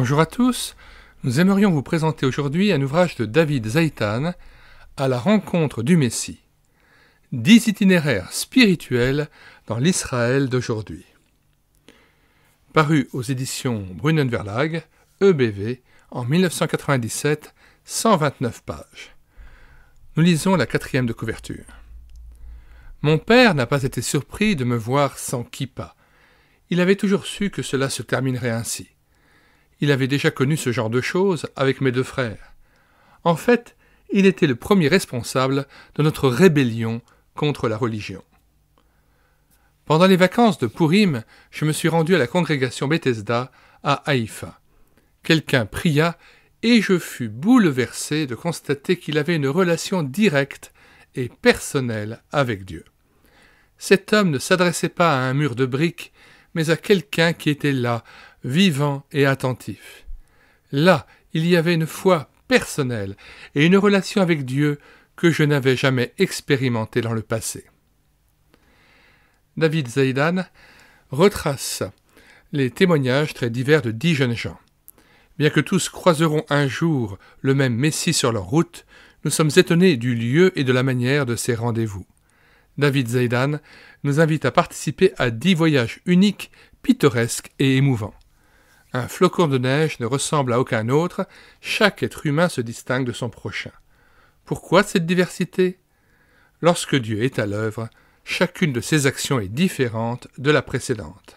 Bonjour à tous, nous aimerions vous présenter aujourd'hui un ouvrage de David Zeitoun, À la rencontre du Messie. 10 itinéraires spirituels dans l'Israël d'aujourd'hui. Paru aux éditions Brünen Verlag, EBV, en 1997, 129 pages. Nous lisons la 4e de couverture. Mon père n'a pas été surpris de me voir sans kippa. Il avait toujours su que cela se terminerait ainsi. Il avait déjà connu ce genre de choses avec mes 2 frères. En fait, il était le premier responsable de notre rébellion contre la religion. Pendant les vacances de Purim, je me suis rendu à la congrégation Bethesda à Haïfa. Quelqu'un pria et je fus bouleversé de constater qu'il avait une relation directe et personnelle avec Dieu. Cet homme ne s'adressait pas à un mur de briques, mais à quelqu'un qui était là, vivant et attentif. Là, il y avait une foi personnelle et une relation avec Dieu que je n'avais jamais expérimentée dans le passé. David Zeitoun retrace les témoignages très divers de 10 jeunes gens. Bien que tous croiseront un jour le même Messie sur leur route, nous sommes étonnés du lieu et de la manière de ces rendez-vous. David Zeitoun nous invite à participer à 10 voyages uniques, pittoresques et émouvants. Un flocon de neige ne ressemble à aucun autre, chaque être humain se distingue de son prochain. Pourquoi cette diversité ? Lorsque Dieu est à l'œuvre, chacune de ses actions est différente de la précédente.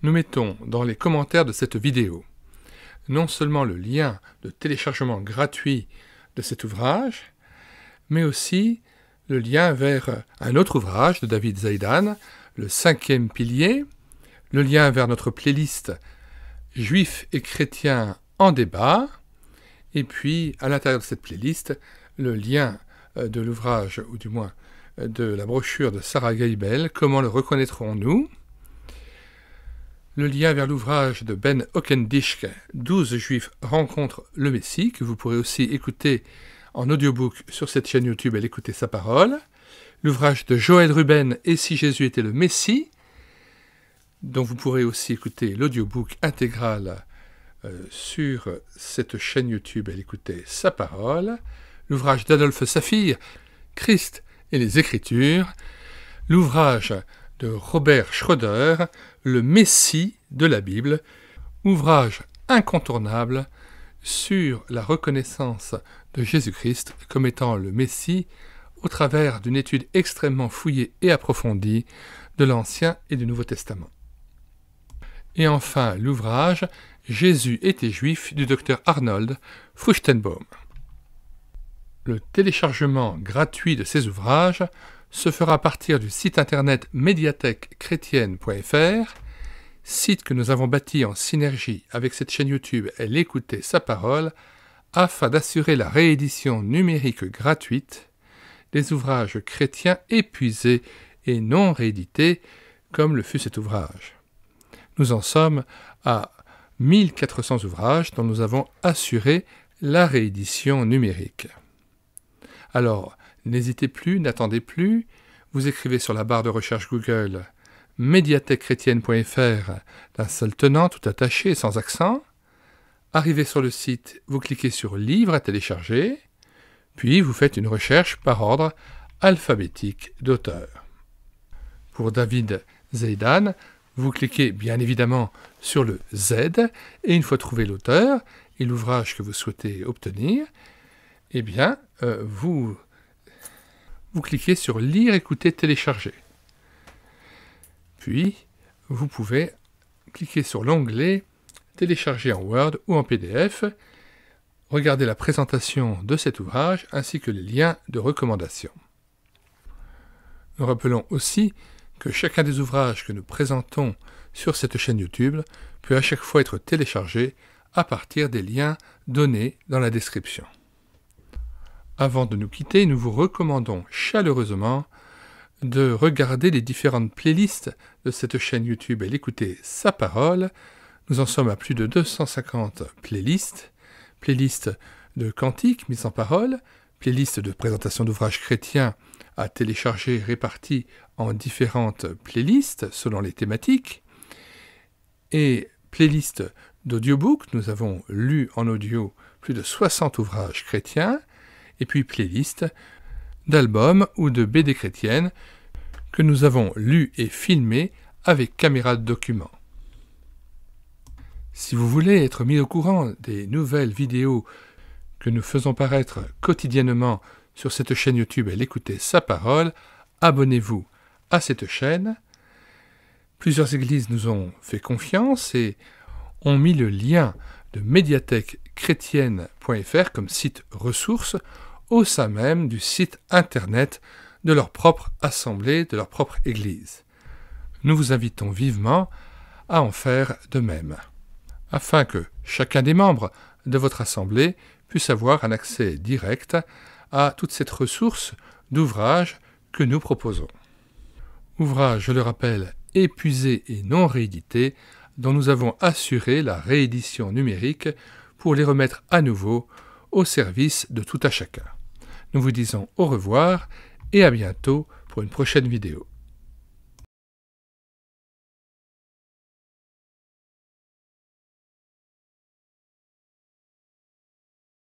Nous mettons dans les commentaires de cette vidéo non seulement le lien de téléchargement gratuit de cet ouvrage, mais aussi le lien vers un autre ouvrage de David Zeitoun, le 5e pilier, le lien vers notre playlist Juifs et chrétiens en débat, et puis à l'intérieur de cette playlist, le lien de l'ouvrage, ou du moins de la brochure de Sarah Geibel, Comment le reconnaîtrons-nous ? Le lien vers l'ouvrage de Ben Hockendischke, 12 Juifs rencontrent le Messie, que vous pourrez aussi écouter en audiobook sur cette chaîne YouTube et l'écouter sa parole. L'ouvrage de Joël Ruben, Et si Jésus était le Messie, dont vous pourrez aussi écouter l'audiobook intégral sur cette chaîne YouTube et l'écouter sa parole. L'ouvrage d'Adolphe Saphir, Christ et les Écritures. L'ouvrage de Robert Schroeder, Le Messie de la Bible, ouvrage incontournable sur la reconnaissance de Jésus-Christ comme étant le Messie au travers d'une étude extrêmement fouillée et approfondie de l'Ancien et du Nouveau Testament. Et enfin, l'ouvrage « Jésus était juif » du Dr Arnold Fruchtenbaum. Le téléchargement gratuit de ces ouvrages se fera à partir du site internet médiathèquechrétienne.fr, site que nous avons bâti en synergie avec cette chaîne YouTube Elle écoutait sa parole, afin d'assurer la réédition numérique gratuite des ouvrages chrétiens épuisés et non réédités, comme le fut cet ouvrage. Nous en sommes à 1400 ouvrages dont nous avons assuré la réédition numérique. Alors, n'hésitez plus, n'attendez plus, vous écrivez sur la barre de recherche Google médiathèquechrétienne.fr d'un seul tenant, tout attaché, sans accent. Arrivez sur le site, vous cliquez sur « Livres à télécharger », puis vous faites une recherche par ordre alphabétique d'auteur. Pour David Zeitoun, vous cliquez bien évidemment sur le Z, et une fois trouvé l'auteur et l'ouvrage que vous souhaitez obtenir, eh bien, vous cliquez sur « Lire, écouter, télécharger ». Puis, vous pouvez cliquer sur l'onglet « Télécharger en Word ou en PDF », regarder la présentation de cet ouvrage ainsi que les liens de recommandation. Nous rappelons aussi que chacun des ouvrages que nous présentons sur cette chaîne YouTube peut à chaque fois être téléchargé à partir des liens donnés dans la description. Avant de nous quitter, nous vous recommandons chaleureusement de regarder les différentes playlists de cette chaîne YouTube et d'écouter sa parole. Nous en sommes à plus de 250 playlists, playlists de cantiques mises en parole, playlists de présentation d'ouvrages chrétiens à télécharger répartis en différentes playlists selon les thématiques, et playlist d'audiobook. Nous avons lu en audio plus de 60 ouvrages chrétiens, et puis playlist d'albums ou de BD chrétiennes que nous avons lus et filmés avec caméra de document. Si vous voulez être mis au courant des nouvelles vidéos que nous faisons paraître quotidiennement sur cette chaîne YouTube et l'écouter sa parole, abonnez-vous à cette chaîne. Plusieurs églises nous ont fait confiance et ont mis le lien de médiathèquechrétienne.fr comme site ressource au sein même du site internet de leur propre assemblée, de leur propre église. Nous vous invitons vivement à en faire de même, afin que chacun des membres de votre assemblée puisse avoir un accès direct à toute cette ressource d'ouvrages que nous proposons. Ouvrages, je le rappelle, épuisés et non réédités, dont nous avons assuré la réédition numérique pour les remettre à nouveau au service de tout à chacun. Nous vous disons au revoir et à bientôt pour une prochaine vidéo.